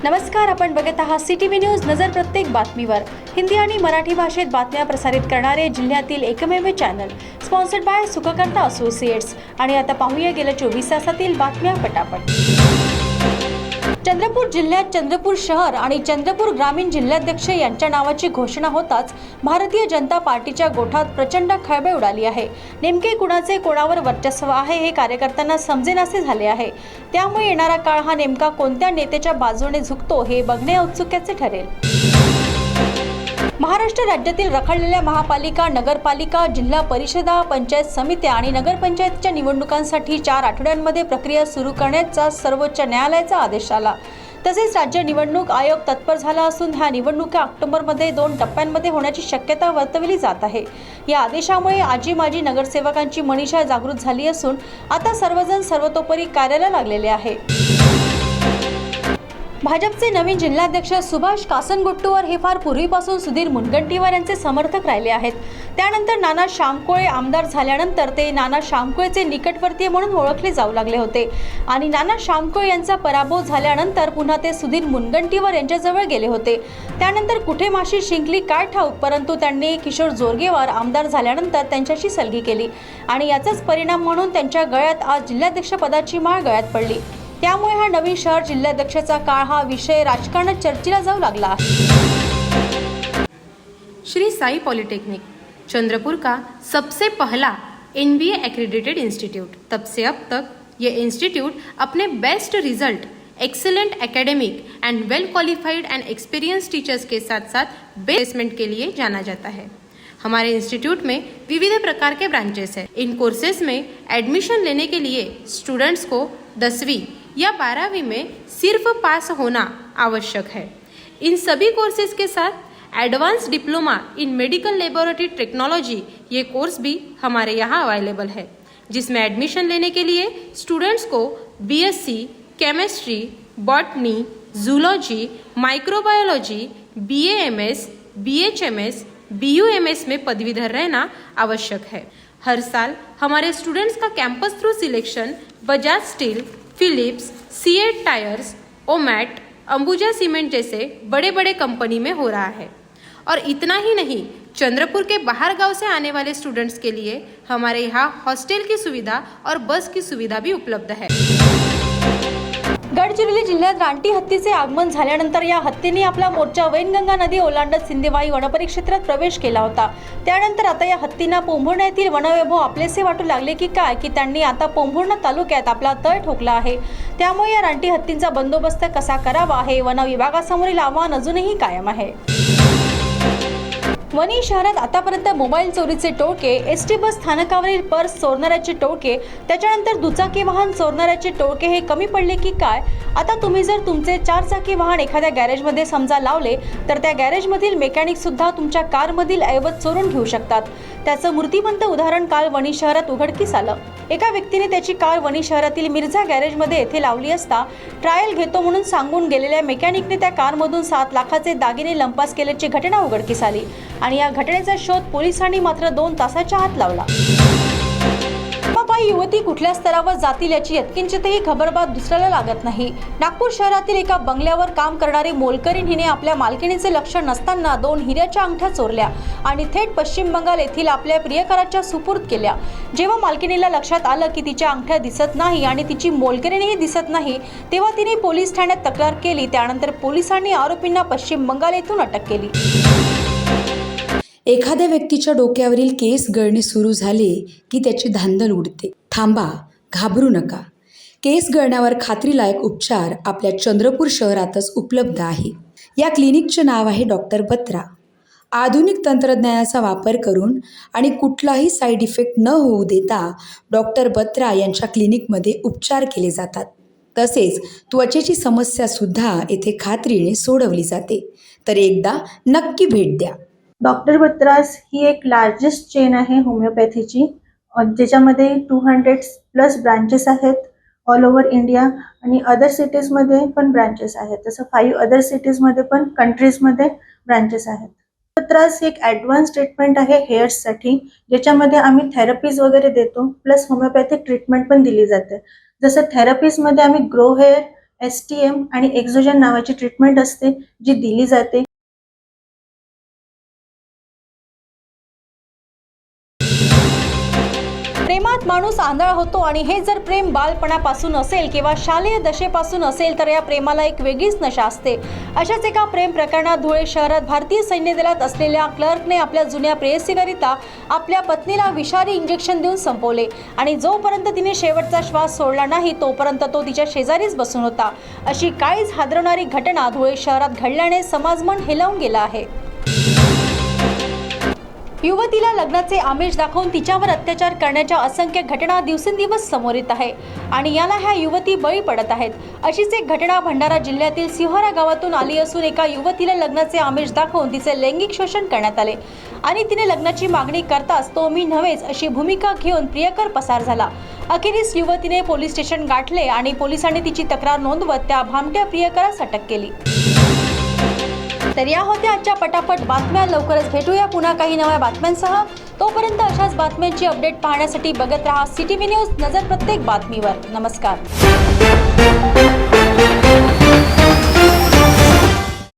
नमस्कार, आपण बघत आहात CTV न्यूज. नजर प्रत्येक बातमीवर. हिंदी आणि मराठी भाषेत बातम्या प्रसारित करणारे जिल्ह्यातील एकमेव channel. Sponsored by Sukhkarta associates. आणि आता पाहूया गेल्या 24 तासातील बातम्या पटापट. चंद्रपूर जिल्ह्यात चंद्रपूर शहर आणि चंद्रपूर ग्रामीण जिल्हाध्यक्ष यांच्या नावाची घोषणा होताच भारतीय जनता पार्टीच्या गोठात प्रचंड खळबळ उडाली आहे. नेमके कुणाचे कोणावर वर्चस्व आहे हे कार्यकर्त्यांना समजेनासे झाले आहे. त्यामुळे येणारा काळ हा नेमका कोणत्या नेत्याच्या बाजूने झुकतो हे बघणे औत्सुक्याचे ठरेल. महाराष्ट्र राज्यातील रखडलेल्या महापालिका, नगरपालिका, जिल्हा परिषदा, पंचायत समित्या आणि नगरपंचायतीच्या निवडणुकांसाठी 4 आठवड्यांमध्ये प्रक्रिया सुरू करण्याचा सर्वोच्च न्यायालयाचा आदेश आला. तसेच राज्य निवडणूक आयोग तत्पर झाला असून ह्या निवडणुका ऑक्टोबरमध्ये 2 टप्प्यांमध्ये होण्याची शक्यता वर्तवली जात आहे. या आदेशामुळे आजी माजी नगरसेवकांची मनीषा जागृत झाली असून आता सर्वजण सर्वतोपरी कार्याला लागलेले आहे. भाजपचे नवीन जिल्हाध्यक्ष सुभाष कासनगोट्टूवार हे फार पूर्वीपासून सुधीर मुनगंटीवार यांचे समर्थक राहिले आहेत. त्यानंतर नाना शामकोळे आमदार झाल्यानंतर ते नाना शामकोळेचे निकटवर्तीय म्हणून ओळखले जाऊ लागले होते आणि नाना शामकोळे यांचा पराभव झाल्यानंतर पुन्हा ते सुधीर मुनगंटीवार यांच्याजवळ गेले होते. त्यानंतर कुठे माशी शिंकली काय ठाऊक, परंतु त्यांनी किशोर जोरगेवार आमदार झाल्यानंतर त्यांच्याशी सलगी केली आणि याचाच परिणाम म्हणून त्यांच्या गळ्यात आज जिल्हाध्यक्ष पदाची माळ गळ्यात पडली. त्यामुळे हा नवीन शहर जिल्हाध्यक्षाचा काळ हा विषय राजकारणात चर्चेला जाऊ लागला. श्री साई पॉलिटेक्निक चंद्रपुर का सबसे पहला NBA एक्रेडिटेड इंस्टीट्यूट. तब से अब तक ये इंस्टीट्यूट अपने best result, excellent academic and well qualified and experience teachers के साथ साथ प्लेसमेंट के लिए जाना जाता है. हमारे इंस्टीट्यूट में विविध प्रकार के ब्रांचेस हैं. इन कोर्सेज में एडमिशन लेने के लिए स्टूडेंट्स को 10वीं या 12वीं में सिर्फ पास होना आवश्यक है. इन सभी कोर्सेज के साथ advance diploma in medical laboratory technology ये कोर्स भी हमारे यहाँ अवेलेबल है, जिसमें एडमिशन लेने के लिए स्टूडेंट्स को BSc chemistry, botany, zoology, microbiology, BAMS, BHMS, BUMS में पदवीधर रहना आवश्यक है. हर साल हमारे स्टूडेंट्स का campus through selection Bajaj steel, Philips, CEAT tyres, ओमैट, अंबुजा सीमेंट जैसे बड़े बड़े कंपनी में हो रहा है. और इतना ही नहीं, चंद्रपुर के बाहर गांव से आने वाले स्टूडेंट्स के लिए हमारे यहाँ हॉस्टल की सुविधा और बस की सुविधा भी उपलब्ध है. गडचिरोली जिल्ह्यात रानटी हत्तीचे आगमन झाल्यानंतर या हत्तीने आपला मोर्चा वैनगंगा नदी ओलांडत सिंदेवाही वनपरिक्षेत्रात प्रवेश केला होता. त्यानंतर आता या हत्तींना पोंभुर्णा येथील वनवैभव आपलेसे वाटू लागले की काय, की त्यांनी आता पोंभुर्णा तालुक्यात आपला तळ ठोकला आहे. त्यामुळे या रानटी हत्तींचा बंदोबस्त कसा करावा हे वन विभागासमोरील आव्हान अजूनही कायम आहे. वणी शहरात आतापर्यंत मोबाईल चोरीचे टोळके, ST बस स्थानकावरील पर्स चोरणाऱ्याचे टोळके, त्याच्यानंतर दुचाकी वाहन चोरणाऱ्याचे टोळके हे कमी पडले की काय? आता तुम्ही जर तुमचे 4 चाकी वाहन एखाद्या गॅरेजमध्ये समजा लावले तर त्या गॅरेजमधील मेकॅनिक सुद्धा तुमच्या कारमधील ऐवज चोरून घेऊ शकतात. त्याचं मूर्तिमंत उदाहरण काल वणी शहरात उघडकीस आलं. एका व्यक्तीने त्याची कार वणी शहरातील मिर्झा गॅरेजमध्ये येथे लावली असता ट्रायल घेतो म्हणून सांगून गेलेल्या मेकॅनिकने त्या कारमधून 7 लाखाचे दागिने लंपास केल्याची घटना उघडकीस आली आणि या घटनेचा शोध पोलिसांनी मात्र 2 तासाच्या आत लावला. युवती कुठल्या स्तरावर जातील याची यत्किंचितही खबरबात दुसऱ्याला लागत नाही. नागपूर शहरातील एका बंगल्यावर काम करणारी मोलकरीण हिने आपल्या मालकिणीचे लक्ष नसताना 2 हिऱ्याच्या अंगठ्या चोरल्या आणि थेट पश्चिम बंगाल येथील आपल्या प्रियकराच्या सुपूर्द केल्या. जेव्हा मालकिणीला लक्षात आलं की तिच्या अंगठ्या दिसत नाही आणि तिची मोलकरीणही दिसत नाही, तेव्हा तिने पोलीस ठाण्यात तक्रार केली. त्यानंतर पोलिसांनी आरोपींना पश्चिम बंगाल येथून अटक केली. एखाद्या व्यक्तीच्या डोक्यावरील केस गळणे सुरू झाले की त्याची धांदल उडते. थांबा, घाबरू नका. केस गळण्यावर खात्रीलायक उपचार आपल्या चंद्रपूर शहरातच उपलब्ध आहे. या क्लिनिकचे नाव आहे डॉक्टर बत्रा. आधुनिक तंत्रज्ञानाचा वापर करून आणि कुठलाही साईड इफेक्ट न होऊ देता डॉक्टर बत्रा यांच्या क्लिनिकमध्ये उपचार केले जातात. तसेच त्वचेची समस्यासुद्धा येथे खात्रीने सोडवली जाते. तर एकदा नक्की भेट द्या. डॉक्टर बत्रास ही एक लार्जेस्ट चेन आहे होमिओपॅथीची, ज्याच्यामध्ये 200+ ब्रांचेस आहेत ऑल ओव्हर इंडिया आणि अदर सिटीजमध्ये पण ब्रांचेस आहेत. तसं 5 अदर सिटीजमध्ये पण कंट्रीजमध्ये ब्रांचेस आहेत. बत्रास एक ॲडव्हान्स ट्रीटमेंट आहे हेअर्ससाठी, ज्याच्यामध्ये आम्ही थेरपीज वगैरे देतो, प्लस होमिओपॅथिक ट्रीटमेंट पण दिली जाते. जसं थेरपीजमध्ये आम्ही ग्रो हेअर, STM आणि एक्झोजन नावाची ट्रीटमेंट असते जी दिली जाते. प्रेमात माणूस आंधळा होतो आणि हे जर प्रेम बालपणापासून असेल किंवा शालेय दशेपासून असेल तर या प्रेमाला एक वेगळीच नशा असते. अशाच एका प्रेम प्रकरणात धुळे शहरात भारतीय सैन्य दलात असलेल्या क्लर्कने आपल्या जुन्या प्रेयसीकरिता आपल्या पत्नीला विषारी इंजेक्शन देऊन संपवले आणि जोपर्यंत तिने शेवटचा श्वास सोडला नाही तोपर्यंत तो तिच्या शेजारीच बसून होता. अशी काहीच हादरवणारी घटना धुळे शहरात घडल्याने समाजमन हेलावून गेला आहे. युवतीला लग्नाचे आमिष दाखवून तिच्यावर अत्याचार करण्याच्या असंख्य घटना दिवसेंदिवस समोर येत आहे आणि याला ह्या युवती बळी पडत आहेत. अशीच एक घटना भंडारा जिल्ह्यातील सिहोरा गावातून आली असून एका युवतीला लग्नाचे आमिष दाखवून तिचे लैंगिक शोषण करण्यात आले आणि तिने लग्नाची मागणी करताच तो मी नव्हेच अशी भूमिका घेऊन प्रियकर पसार झाला. अखेरीस युवतीने पोलीस स्टेशन गाठले आणि पोलिसांनी तिची तक्रार नोंदवत त्या भामट्या प्रियकरास अटक केली. तर या होत्या आजच्या पटापट बातम्या. लवकरच भेटूया पुन्हा काही नव्या बातम्यांसह. तोपर्यंत अशाच बातम्यांची अपडेट पाहण्यासाठी बघत रहा CTV न्यूज. नजर प्रत्येक बातमीवर. नमस्कार.